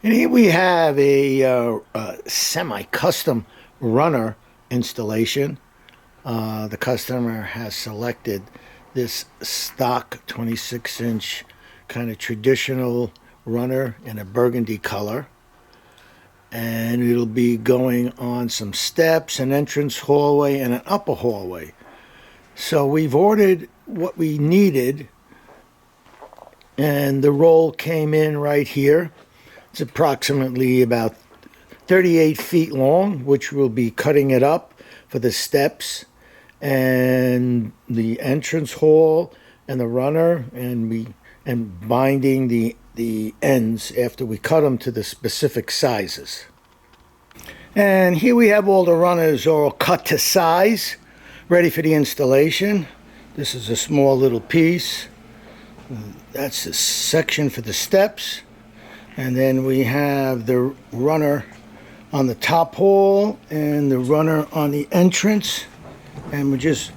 And here we have a semi-custom runner installation. The customer has selected this stock 26-inch kind of traditional runner in a burgundy color. And it'll be going on some steps, an entrance hallway, and an upper hallway. So we've ordered what we needed, and the roll came in right here. It's approximately about 38 feet long, which we'll be cutting it up for the steps and the entrance hall and the runner, and binding the ends after we cut them to the specific sizes. And here we have all the runners all cut to size, ready for the installation. This is a small little piece. That's the section for the steps. And then we have the runner on the top hall and the runner on the entrance. And we're just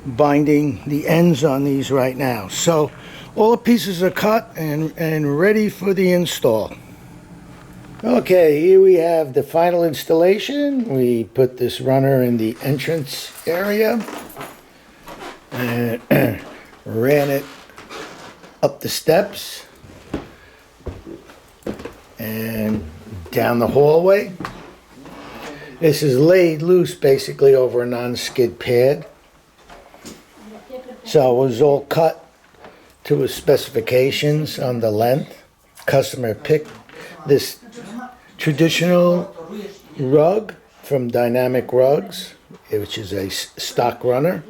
binding the ends on these right now. So all the pieces are cut and ready for the install. Okay, here we have the final installation. We put this runner in the entrance area and ran it up the steps and down the hallway. This is laid loose basically over a non-skid pad. So it was all cut to his specifications on the length. Customer picked this traditional rug from Dynamic Rugs, which is a stock runner.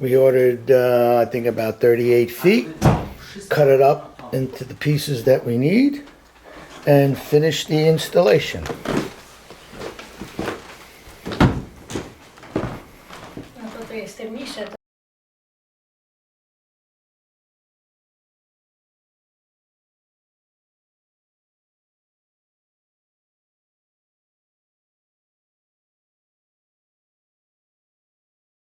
We ordered, I think, about 38 feet, cut it up into the pieces that we need, and finish the installation.